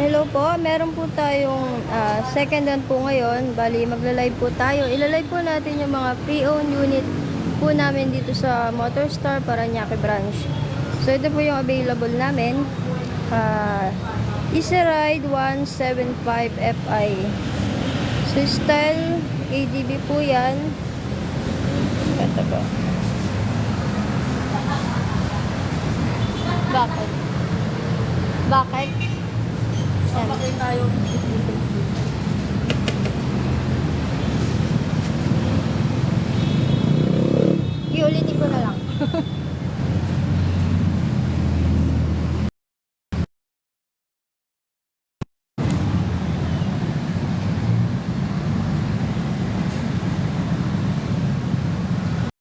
Hello po, meron po tayong second hand po ngayon. Bali, magla-live po tayo. Ilalive po natin yung mga pre-owned unit po namin dito sa Motorstar Parañaque branch. So, ito po yung available namin. Easy Ride 175 Fi. So, style ADB po yan. Ito po. Bakit? Bakit? Papakita tayo. Iulitin ko na lang.